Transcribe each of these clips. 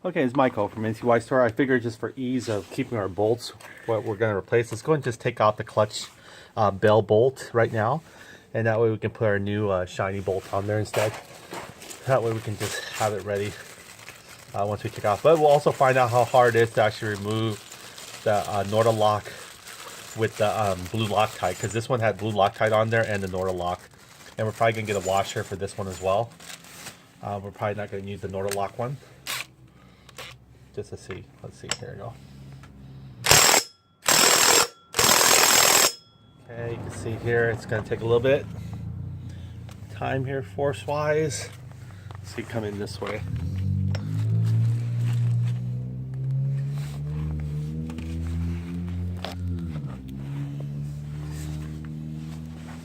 Okay, it's Michael from NCY Store. I figured just for ease of keeping our bolts, what we're going to replace, let's go and just take out the clutch bell bolt right now. And that way we can put our new shiny bolt on there instead. That way we can just have it ready once we take off. But we'll also find out how hard it is to actually remove the Norda lock with the blue Loctite. Because this one had blue Loctite on there and the Norda lock. And we're probably going to get a washer for this one as well. We're probably not going to use the Norda lock one. Just to see. Let's see. Here we go. Okay, you can see here it's going to take a little bit time here force wise. See, come in this way.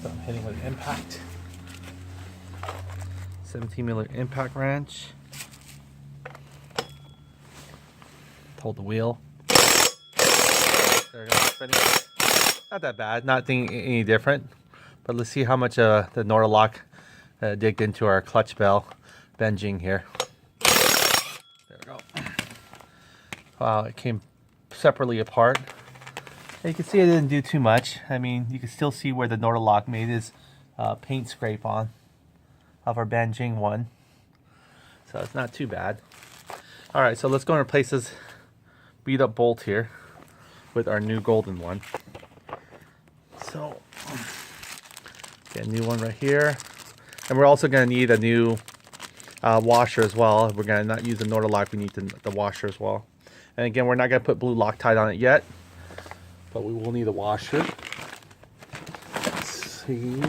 So I'm hitting with an impact. 17mm impact wrench. Hold the wheel. There we go. Spinning. Not that bad. Nothing any different. But let's see how much the Norda lock digged into our clutch bell bending here. There we go. Wow, it came separately apart. And you can see it didn't do too much. I mean, you can still see where the Norda lock made his paint scrape on of our bending one. So it's not too bad. All right, so let's go and replace this beat up bolt here with our new golden one. So get a new one right here, and we're also going to need a new washer as well. We're going to not use the Norda lock, we need the washer as well. And again, we're not going to put blue Loctite on it yet, but we will need a washer. Let's see,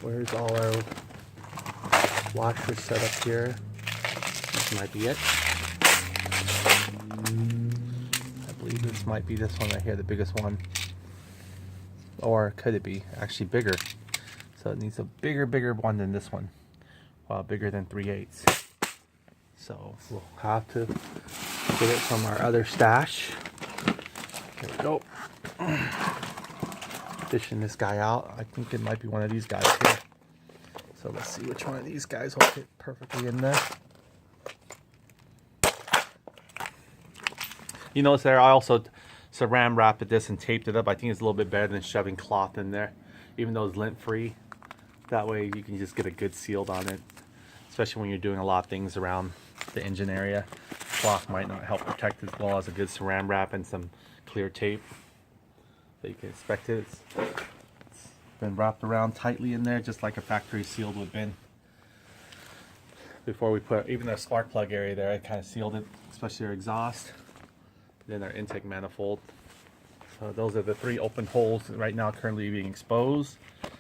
where's all our washers set up here? This might be it. I believe this might be this one right here, the biggest one. Or could it be actually bigger? So it needs a bigger one than this one. Well, bigger than 3/8. So we'll have to get it from our other stash. Here we go. Fishing this guy out. I think it might be one of these guys here. So let's see which one of these guys will fit perfectly in there. You notice there I also saran wrapped this and taped it up. I think it's a little bit better than shoving cloth in there, even though it's lint free. That way you can just get a good seal on it, especially when you're doing a lot of things around the engine area. Cloth might not help protect as well as a good saran wrap and some clear tape. So you can expect it. It's been wrapped around tightly in there, just like a factory sealed would have been. Before we put even the spark plug area there, I kind of sealed it, especially our exhaust. Then our intake manifold. So those are the 3 open holes right now currently being exposed.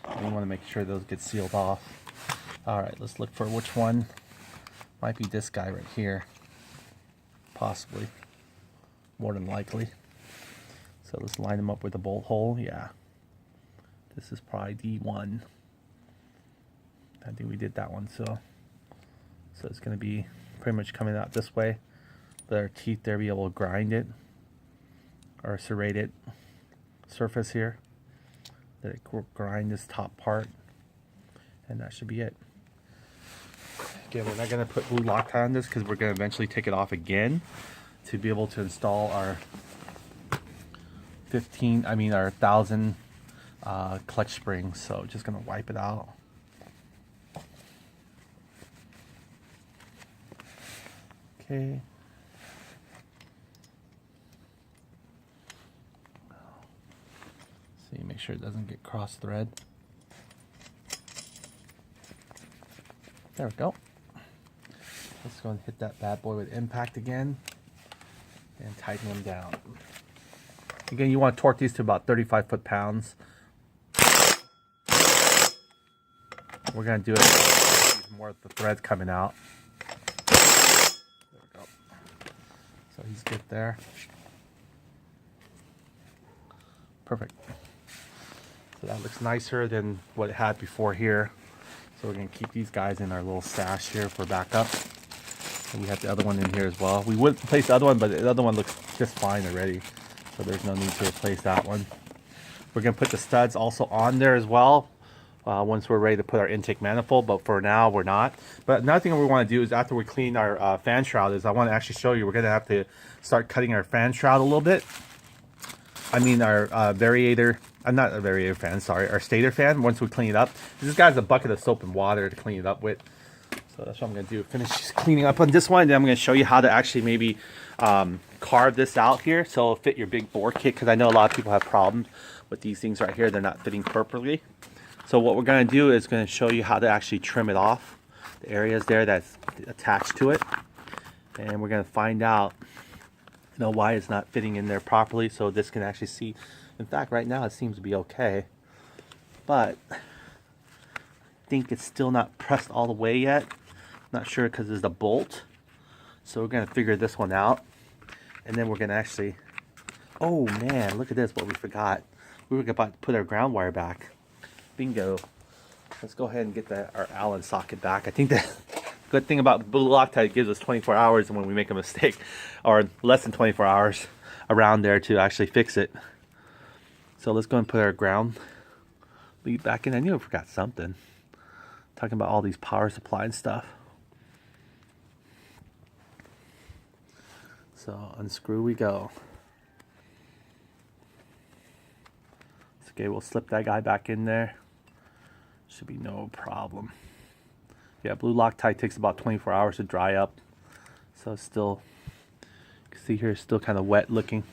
And you want to make sure those get sealed off. All right, let's look for which one. Might be this guy right here. Possibly. More than likely. So let's line them up with a bolt hole. Yeah. This is probably D1. I think we did that one. So it's going to be pretty much coming out this way. Let our teeth there be able to grind it or serrate it surface here. Let it grind this top part, and that should be it. Again, we're not going to put blue Loctite on this because we're going to eventually take it off again to be able to install our 1,000 clutch springs. So just going to wipe it out. Okay. See, make sure it doesn't get cross thread. There we go. Let's go and hit that bad boy with impact again and tighten them down. Again, you want to torque these to about 35 foot-pounds. We're going to do it more with the threads coming out. There we go. So he's good there. Perfect. So that looks nicer than what it had before here. So we're going to keep these guys in our little stash here for backup. And we have the other one in here as well. We would replace the other one, but the other one looks just fine already. So there's no need to replace that one. We're going to put the studs also on there as well once we're ready to put our intake manifold, but for now we're not. But another thing we want to do is after we clean our fan shroud is I want to actually show you we're going to have to start cutting our fan shroud a little bit. I mean our variator, not a variator fan, sorry, our stator fan once we clean it up. This guy's a bucket of soap and water to clean it up with. So that's what I'm going to do, finish cleaning up on this one, and then I'm going to show you how to actually maybe carve this out here so it'll fit your big bore kit, because I know a lot of people have problems with these things right here. They're not fitting properly. So what we're going to do is going to show you how to actually trim it off, the areas there that's attached to it. And we're going to find out, you know, why it's not fitting in there properly, so this can actually see. In fact, right now it seems to be okay. But I think it's still not pressed all the way yet. Not sure because there's a bolt. So we're going to figure this one out. And then we're going to actually... Oh man, look at this, what we forgot. We were about to put our ground wire back. Bingo. Let's go ahead and get our Allen socket back. I think the good thing about Blue Loctite gives us 24 hours when we make a mistake, or less than 24 hours around there to actually fix it. So let's go and put our ground lead back in. I knew I forgot something. Talking about all these power supply and stuff. So unscrew we go. Okay, we'll slip that guy back in there. Should be no problem. Yeah, Blue Loctite takes about 24 hours to dry up. So it's still, you can see here, it's still kind of wet looking.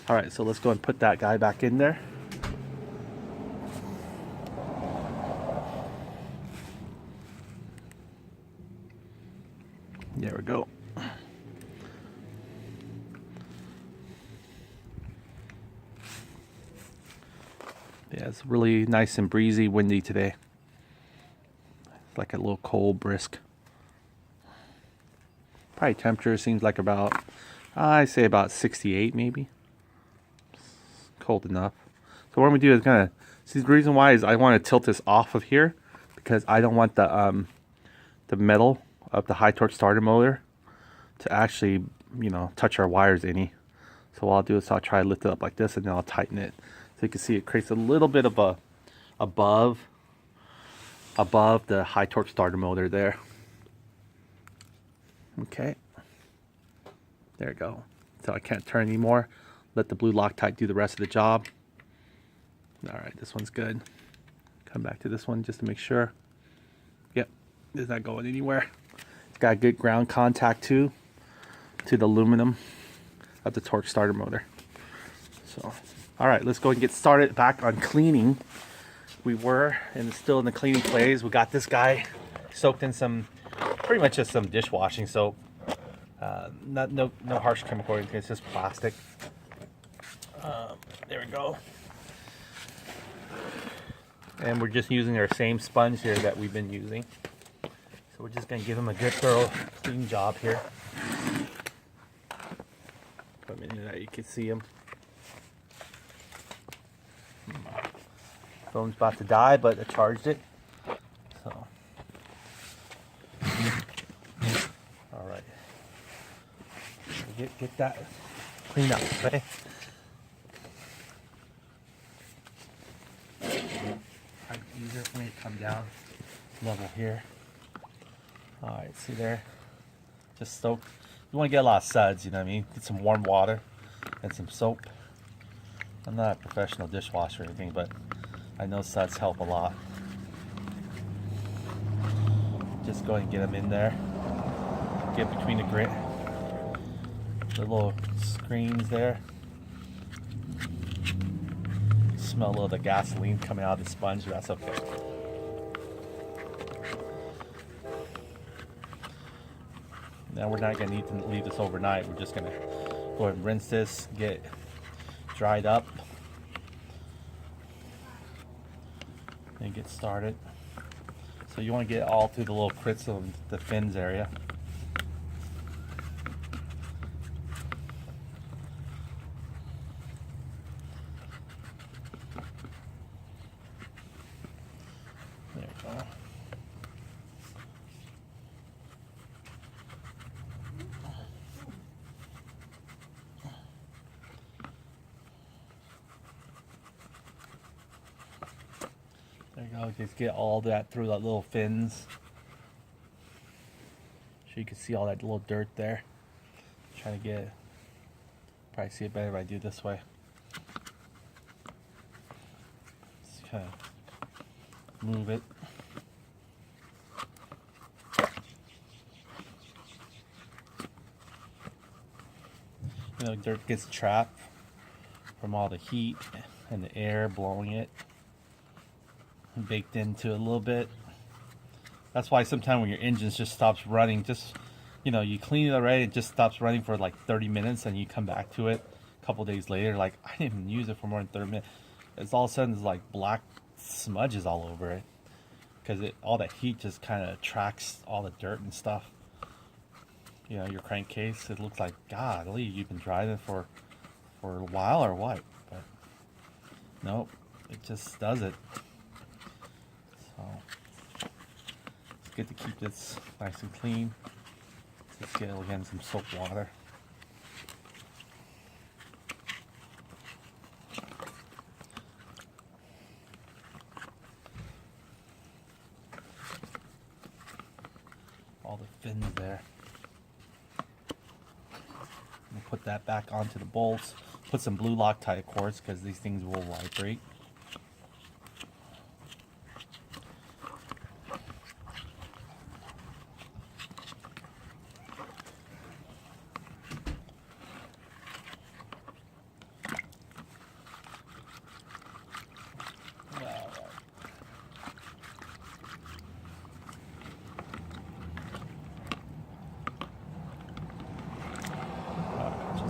All right, so let's go and put that guy back in there. There we go. Yeah, it's really nice and breezy, windy today. It's like a little cold, brisk. Probably temperature seems like about, I say about 68 maybe. It's cold enough. So what I'm gonna do is gonna, see, the reason why is I want to tilt this off of here because I don't want the metal of the high torque starter motor to actually, you know, touch our wires any. So what I'll do is I'll try to lift it up like this and then I'll tighten it. So you can see it creates a little bit of a above the high torque starter motor there. Okay, there we go. So I can't turn anymore. Let the Blue Loctite do the rest of the job. All right, this one's good. Come back to this one just to make sure. Yep, it's not going anywhere. It's got good ground contact too to the aluminum of the torque starter motor. So, all right, let's go and get started back on cleaning. We were still in the cleaning phase. We got this guy soaked in some, pretty much just some dishwashing soap. No harsh chemical or anything. It's just plastic. There we go. And we're just using our same sponge here that we've been using. So we're just gonna give him a good thorough clean job here. Put him in there, you can see him. Phone's about to die, but I charged it. So, all right. Get that cleaned up, okay? Easier for me to come down level here. All right, see there? Just soak. You want to get a lot of suds, you know what I mean? Get some warm water and some soap. I'm not a professional dishwasher or anything, but I know suds help a lot. Just go ahead and get them in there. Get between the little screens there. Smell a little of the gasoline coming out of the sponge, but that's okay. Now we're not going to need to leave this overnight. We're just going to go ahead and rinse this, get it dried up, and get started. So you want to get all through the little crits of the fins area. There we go. There you go. I'll just get all that through that little fins. So you can see all that little dirt there. Trying to get, probably see it better if I do it this way. Just kind of move it. You know, dirt gets trapped from all the heat and the air blowing it, baked into it a little bit. That's why sometimes when your engine just stops running, just, you know, you clean it already, it just stops running for like 30 minutes, and you come back to it a couple days later, like, I didn't even use it for more than 30 minutes. It's all of a sudden there's like black smudges all over it, because all that heat just kind of attracts all the dirt and stuff. You know, your crankcase, it looks like, golly, you've been driving for a while or what? But nope, it just does it. So it's good to keep this nice and clean. Let's get again some soap water. All the fins there. We'll put that back onto the bolts. Put some blue Loctite, of course, because these things will vibrate.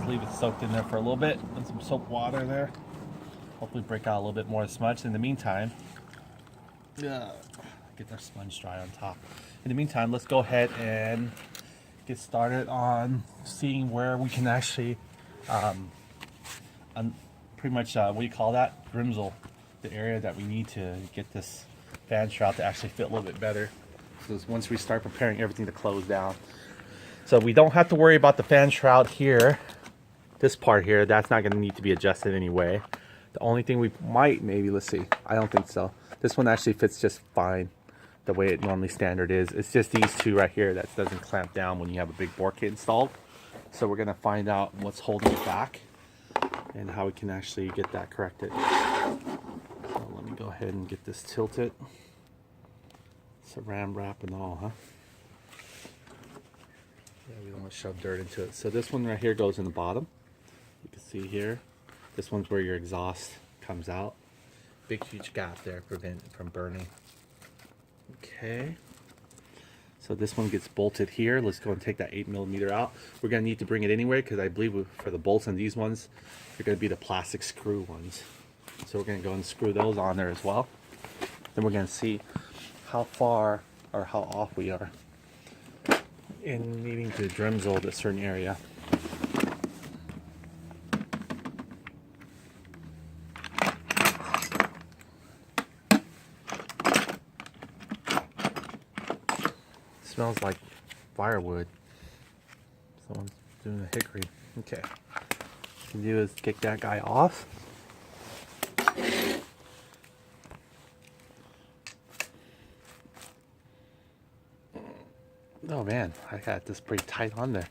Leave it soaked in there for a little bit, and some soap water there. Hopefully break out a little bit more smudge. In the meantime, get that sponge dry on top. In the meantime, let's go ahead and get started on seeing where we can actually pretty much what do you call that? Grimsel, the area that we need to get this fan shroud to actually fit a little bit better. So once we start preparing everything to close down. So we don't have to worry about the fan shroud here. This part here, that's not going to need to be adjusted anyway. The only thing we might, maybe, let's see. I don't think so. This one actually fits just fine the way it normally standard is. It's just these two right here that doesn't clamp down when you have a big bore kit installed. So we're going to find out what's holding it back and how we can actually get that corrected. So let me go ahead and get this tilted. Saran wrap and all, huh? Yeah, we don't want to shove dirt into it. So this one right here goes in the bottom. You can see here. This one's where your exhaust comes out. Big huge gap there, prevent it from burning. Okay. So this one gets bolted here. Let's go and take that 8mm out. We're going to need to bring it anyway, because I believe for the bolts on these ones, they're going to be the plastic screw ones. So we're going to go and screw those on there as well. Then we're going to see how far or how off we are in needing to Dremsel a certain area. Smells like firewood. Someone's doing a hickory. Okay. What you can do is kick that guy off. Oh man, I got this pretty tight on there.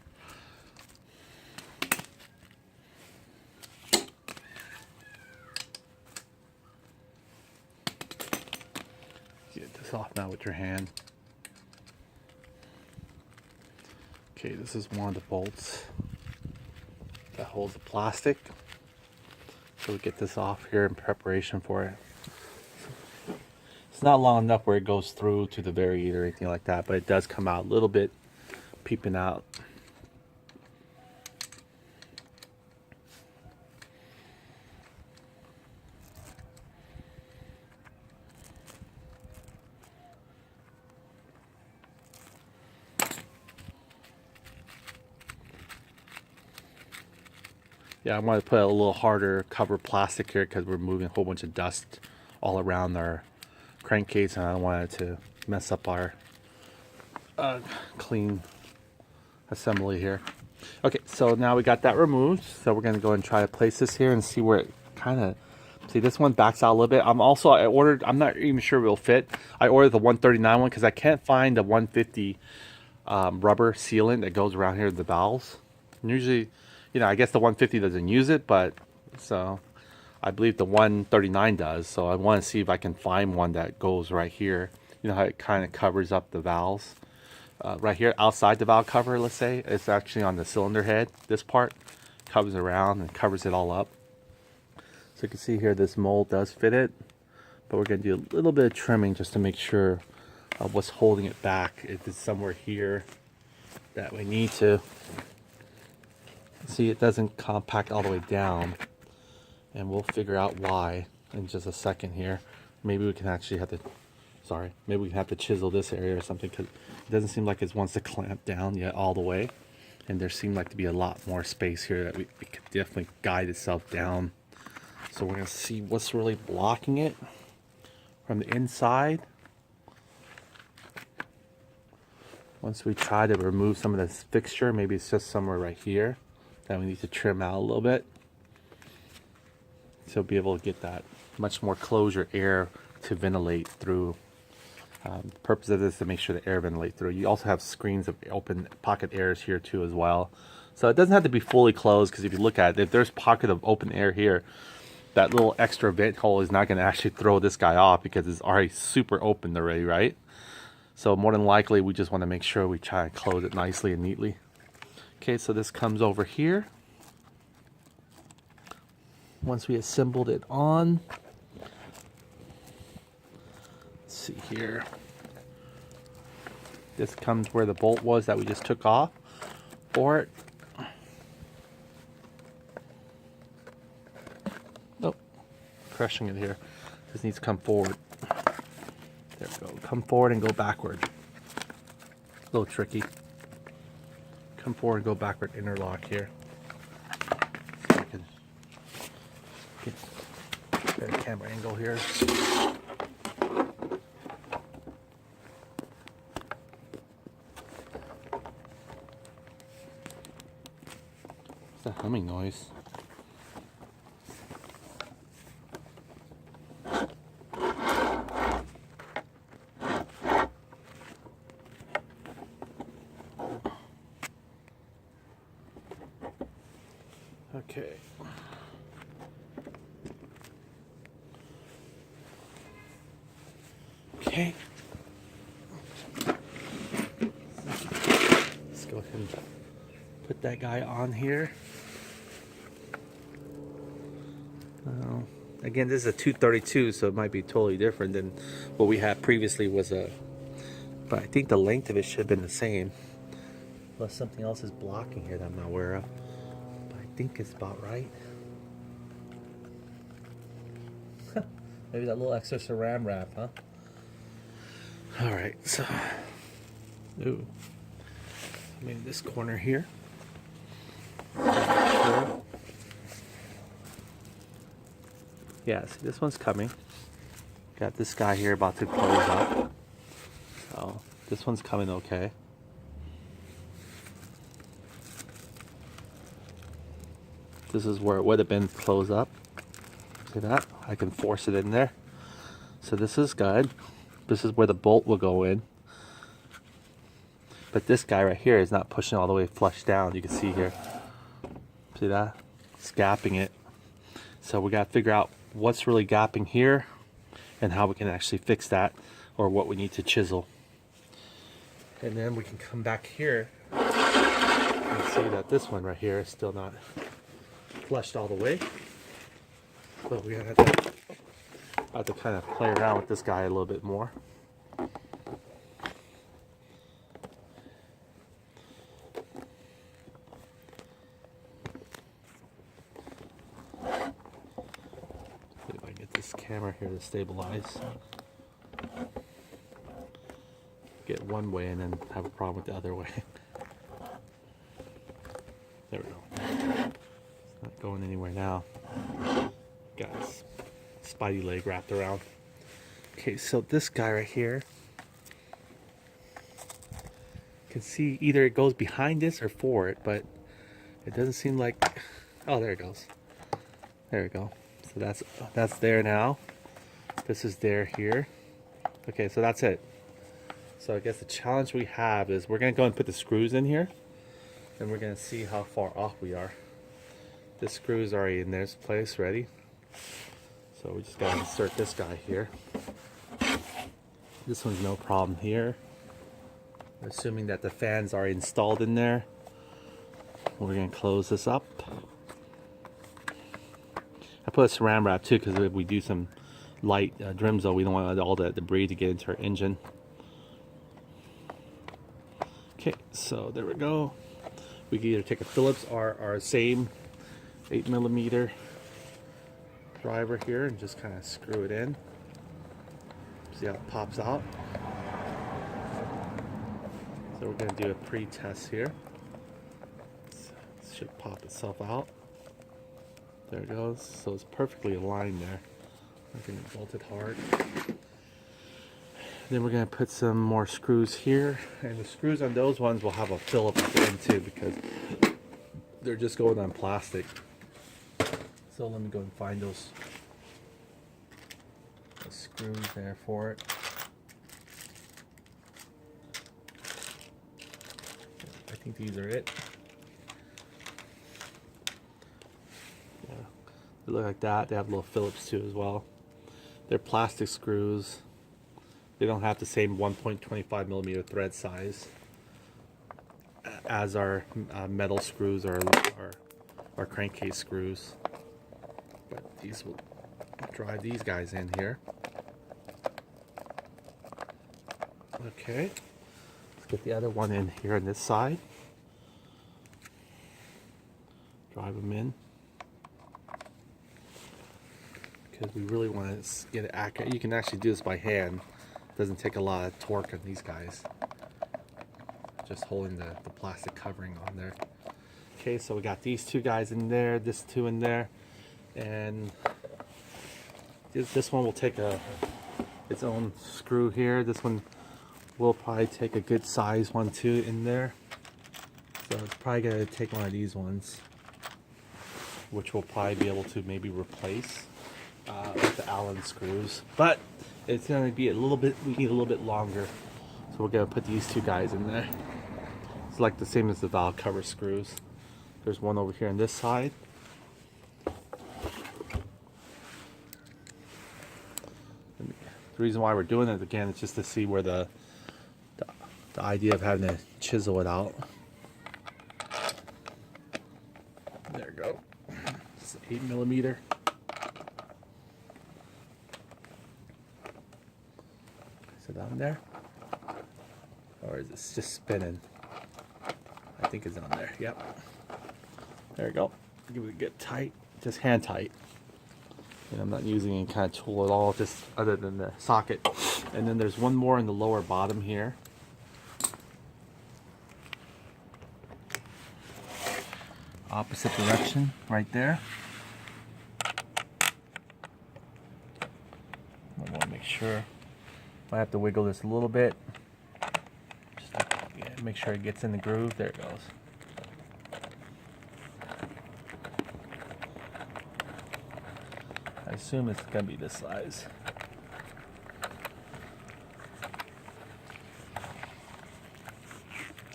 Get this off now with your hand. Okay, this is one of the bolts that holds the plastic. So we get this off here in preparation for it. It's not long enough where it goes through to the very or anything like that, but it does come out a little bit peeping out. Yeah, I want to put a little harder cover plastic here because we're moving a whole bunch of dust all around our crankcase, and I don't want it to mess up our clean assembly here. Okay, so now we got that removed, so we're going to go and try to place this here and see where it kind of See, this one backs out a little bit. I'm not even sure it'll fit. I ordered the 139 one because I can't find the 150 rubber sealant that goes around here with the valves. And usually, you know, I guess the 150 doesn't use it, but so I believe the 139 does. So I want to see if I can find one that goes right here. You know how it kind of covers up the valves? Right here outside the valve cover, let's say, it's actually on the cylinder head. This part covers around and covers it all up. So you can see here this mold does fit it, but we're going to do a little bit of trimming just to make sure what's holding it back. If it's somewhere here that we need to. See, it doesn't compact all the way down, and we'll figure out why in just a second here. Maybe we can actually have to, maybe we have to chisel this area or something, because it doesn't seem like it wants to clamp down yet all the way. And there seemed like to be a lot more space here that it could definitely guide itself down. So we're going to see what's really blocking it from the inside. Once we try to remove some of this fixture, maybe it's just somewhere right here that we need to trim out a little bit. So be able to get that much more closure air to ventilate through. The purpose of this is to make sure the air ventilate through. You also have screens of open pocket airs here too as well. So it doesn't have to be fully closed, because if you look at it, if there's pocket of open air here, that little extra vent hole is not going to actually throw this guy off because it's already super open already, right? So more than likely, we just want to make sure we try and close it nicely and neatly. Okay, so this comes over here. Once we assembled it on, let's see here. This comes where the bolt was that we just took off for it. Nope, crushing it here. This needs to come forward. There we go. Come forward and go backward. A little tricky. Come forward and go backward. Interlock here. So I can get a better camera angle here. What's that humming noise? Okay. Okay. Let's go ahead and put that guy on here. Again, this is a 232, so it might be totally different than what we had previously was a, but I think the length of it should have been the same. Unless something else is blocking here that I'm not aware of. But I think it's about right. Maybe that little extra saran wrap, huh? Alright, so ooh. Maybe this corner here. Sure. Yeah, see, this one's coming. Got this guy here about to close up. So this one's coming okay. This is where it would have been closed up. See that? I can force it in there. So this is good. This is where the bolt will go in. But this guy right here is not pushing all the way flush down. You can see here. See that? It's gapping it. So we got to figure out what's really gapping here and how we can actually fix that, or what we need to chisel. And then we can come back here and see that this one right here is still not flushed all the way. But we have to kind of play around with this guy a little bit more. See if I can get this camera here to stabilize. Get one way and then have a problem with the other way. There we go. It's not going anywhere now. Got his spidey leg wrapped around. Okay, so this guy right here, you can see either it goes behind this or for it, but it doesn't seem like, oh, there it goes. There we go. So So that's there now. This is there here. Okay, so that's it. So I guess the challenge we have is we're gonna go and put the screws in here, and we're gonna see how far off we are. This screw is already in this place, ready. So we just gotta insert this guy here. This one's no problem here. Assuming that the fan's already installed in there. We're gonna close this up. I put a saran wrap too, because if we do some light Drimzo, we don't want all that debris to get into our engine. Okay, so there we go. We can either take a Phillips or our same 8mm driver here and just kind of screw it in. See how it pops out. So we're going to do a pre-test here. It should pop itself out. There it goes. So it's perfectly aligned there. I'm going to bolt it hard. Then we're going to put some more screws here. And the screws on those ones will have a Phillips at the end too, because they're just going on plastic. So let me go and find those screws there for it. I think these are it. Yeah, they look like that. They have little Phillips too as well. They're plastic screws. They don't have the same 1.25mm thread size as our metal screws or our crankcase screws. But these will drive these guys in here. Okay, let's get the other one in here on this side. Drive them in. Because we really want to get it accurate. You can actually do this by hand. Doesn't take a lot of torque on these guys. Just holding the plastic covering on there. Okay, so we got these two guys in there, this two in there, and this one will take its own screw here. This one will probably take a good size one too in there. So it's probably gonna take one of these ones, which we'll probably be able to maybe replace with the Allen screws. But it's gonna be a little bit, we need a little bit longer. So we're gonna put these two guys in there. It's like the same as the valve cover screws. There's one over here on this side. The reason why we're doing it again is just to see where the idea of having to chisel it out. There we go. It's 8mm. Is it on there? Or is it just spinning? I think it's on there. Yep. There we go. Give it a good tight, just hand tight. And I'm not using any kind of tool at all, just other than the socket. And then there's one more in the lower bottom here. Opposite direction, right there. I want to make sure. I have to wiggle this a little bit. Just to make sure it gets in the groove. There it goes. I assume it's going to be this size.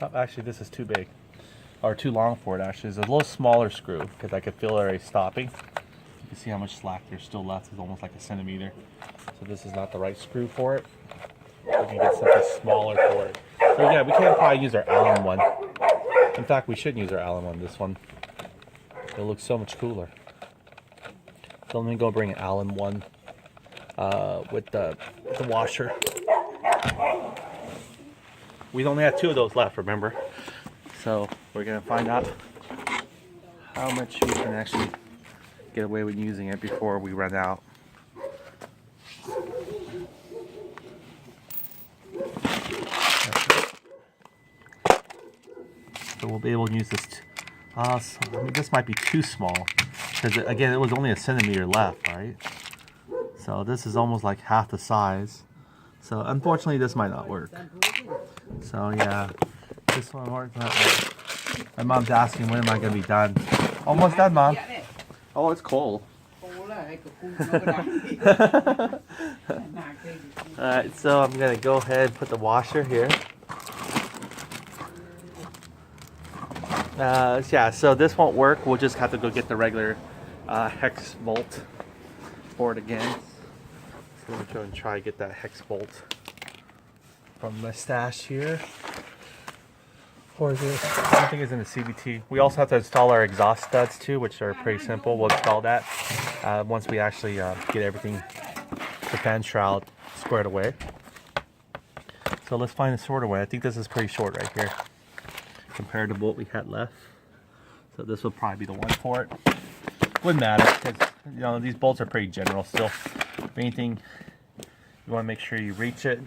Oh, actually, this is too big. Or too long for it, actually. It's a little smaller screw because I could feel it already stopping. You can see how much slack there's still left. It's almost like a centimeter. So this is not the right screw for it. We can get something smaller for it. So yeah, we can probably use our Allen one. In fact, we should use our Allen one, this one. It'll look so much cooler. So let me go bring an Allen one with the washer. We only have two of those left, remember? So we're gonna find out how much we can actually get away with using it before we run out. So we'll be able to use this. So, I mean, this might be too small because again, it was only a centimeter left, right? So this is almost like half the size. So unfortunately, this might not work. So yeah, this one works not work. My mom's asking when am I gonna be done. Almost done, Mom. Oh, it's cold. Alright, so I'm gonna go ahead and put the washer here. Yeah, so this won't work. We'll just have to go get the regular hex bolt for it again. So let me go and try to get that hex bolt from my stash here. Or is it? I think it's in the CVT. We also have to install our exhaust studs too, which are pretty simple. We'll install that once we actually get everything, the fan shroud, squared away. So let's find a shorter way. I think this is pretty short right here compared to what we had left. So this will probably be the one for it. Wouldn't matter because you know these bolts are pretty general still. If anything, you want to make sure you reach it,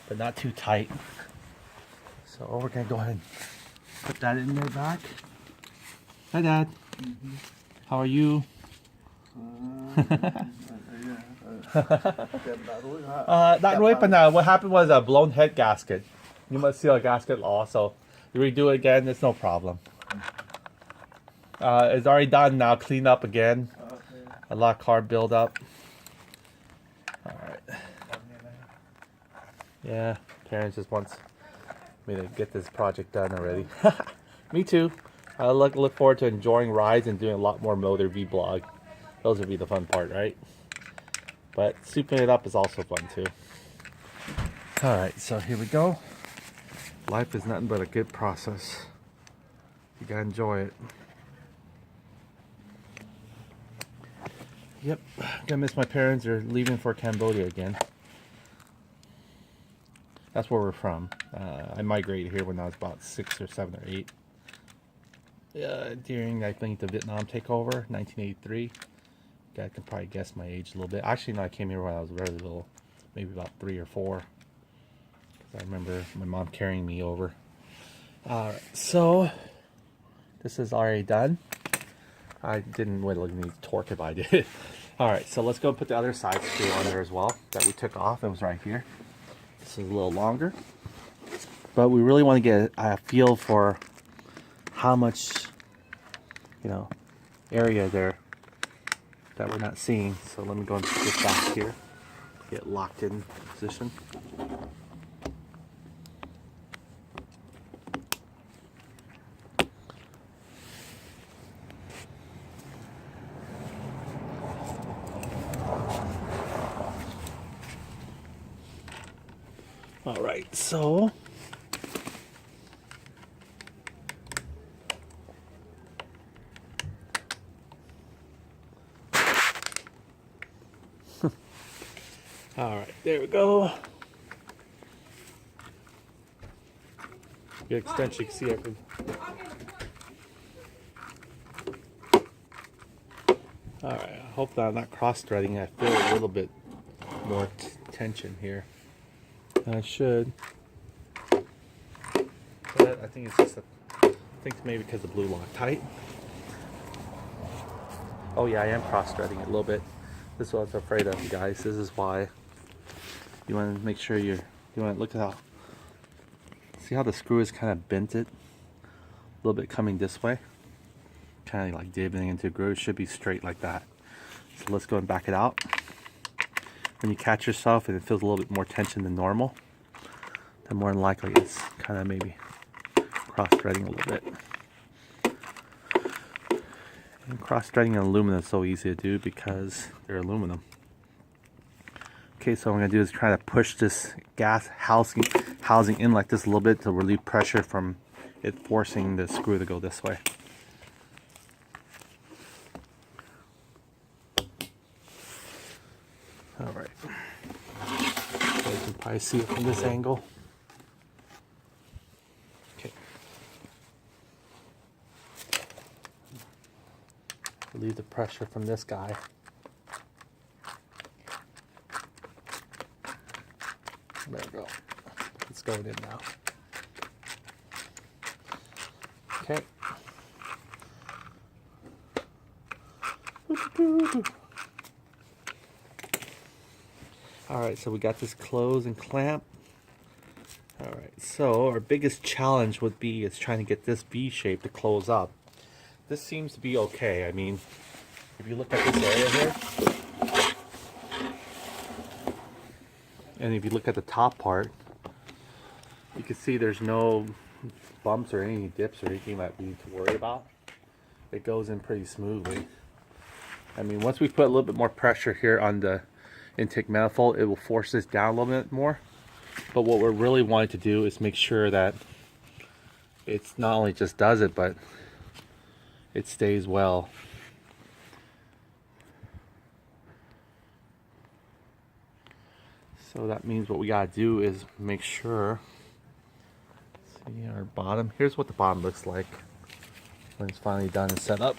but not too tight. So we're gonna go ahead and put that in there back. Hi, Dad. How are you? Not really, but what happened was a blown head gasket. You must see a gasket also. You redo it again, it's no problem. It's already done now, clean up again. A lot of carb buildup. Alright. Yeah, parents just wants me to get this project done already. Me too. I look forward to enjoying rides and doing a lot more motor vlog. Those would be the fun part, right? But souping it up is also fun too. Alright, so here we go. Life is nothing but a good process. You gotta enjoy it. Yep, gonna miss my parents. They're leaving for Cambodia again. That's where we're from. I migrated here when I was about 6 or 7 or 8. During, I think, the Vietnam takeover, 1983. You guys can probably guess my age a little bit. Actually, no, I came here when I was very little. Maybe about 3 or 4. Because I remember my mom carrying me over. Alright, so this is already done. I didn't really need to torque it, but I did. Alright, so let's go put the other side screw on there as well that we took off. It was right here. This is a little longer. But we really want to get a feel for how much, you know, area there that we're not seeing. So let me go and put this back here. Get locked in position. All right, so all right, there we go. Good extension, you can see everything. All right, I hope that I'm not cross-threading. I feel a little bit more tension here. I should, but I think it's just I think maybe because the blue lock tight. Oh yeah, I am cross-threading it a little bit. This is what I was afraid of, guys. This is why you want to make sure you want to look at how, see how the screw is kind of bent it a little bit coming this way, kind of like divoting into a groove. It should be straight like that. So let's go and back it out. When you catch yourself and it feels a little bit more tension than normal, then more than likely it's kind of maybe cross-threading a little bit. And cross-threading on aluminum is so easy to do because they're aluminum. Okay, so what I'm going to do is try to push this gas housing in like this a little bit to relieve pressure from it forcing the screw to go this way. Alright, so you can probably see it from this angle. Okay. Relieve the pressure from this guy. There we go. It's going in now. Okay. Alright, so we got this close and clamp. Alright, so our biggest challenge would be is trying to get this V shape to close up. This seems to be okay. I mean, If you look at this area here, and if you look at the top part, you can see there's no bumps or any dips or anything that we need to worry about. It goes in pretty smoothly. I mean, once we put a little bit more pressure here on the intake manifold, it will force this down a little bit more. But what we're really wanting to do is make sure that it's not only just does it, but it stays well. So that means what we gotta do is make sure, see our bottom, here's what the bottom looks like when it's finally done and set up.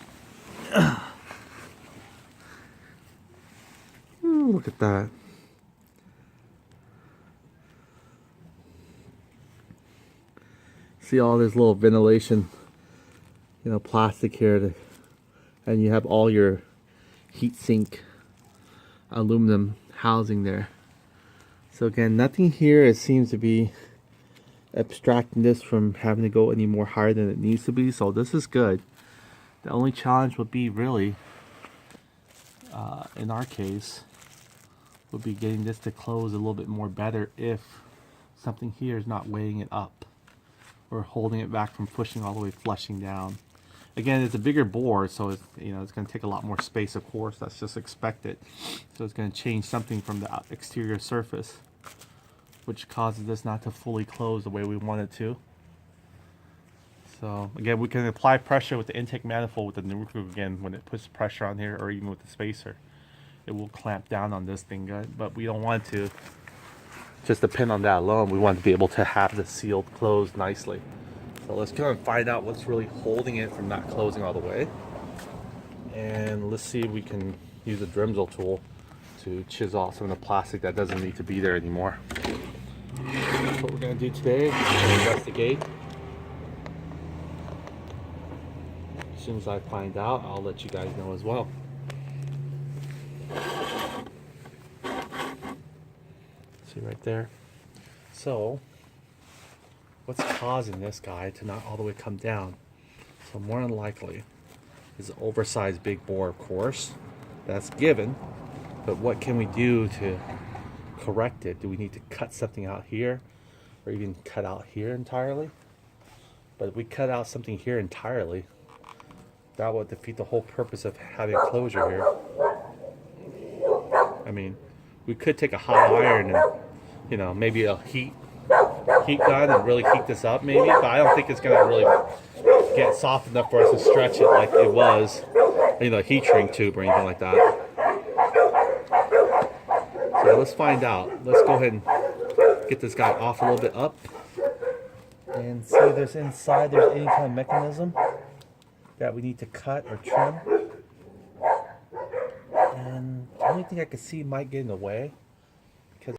Ooh, look at that. See all this little ventilation, you know, plastic here, and you have all your heat sink aluminum housing there. So again, nothing here seems to be abstracting this from having to go any more higher than it needs to be. So this is good. The only challenge would be really, in our case, would be getting this to close a little bit more better if something here is not weighing it up or holding it back from pushing all the way flushing down. Again, it's a bigger bore, so it's, you know, it's going to take a lot more space, of course. That's just expected. So it's going to change something from the exterior surface, which causes this not to fully close the way we want it to. So again, we can apply pressure with the intake manifold with the new screw again when it puts pressure on here, or even with the spacer. It will clamp down on this thing good, but we don't want to just depend on that alone. We want to be able to have this sealed closed nicely. So let's go and find out what's really holding it from not closing all the way. And let's see if we can use a Dremel tool to chisel off some of the plastic that doesn't need to be there anymore. That's what we're going to do today. We're going to investigate. As soon as I find out, I'll let you guys know as well. See right there. So what's causing this guy to not all the way come down? So more than likely is an oversized big bore, of course. That's given. But what can we do to correct it? Do we need to cut something out here, or even cut out here entirely? But if we cut out something here entirely, that would defeat the whole purpose of having a closure here. I mean, we could take a hot iron and, you know, maybe a heat gun and really heat this up maybe, but I don't think it's gonna really get soft enough for us to stretch it like it was, you know, a heat shrink tube or anything like that. So let's find out. Let's go ahead and get this guy off a little bit up and see if there's inside there's any kind of mechanism that we need to cut or trim. And the only thing I can see might get in the way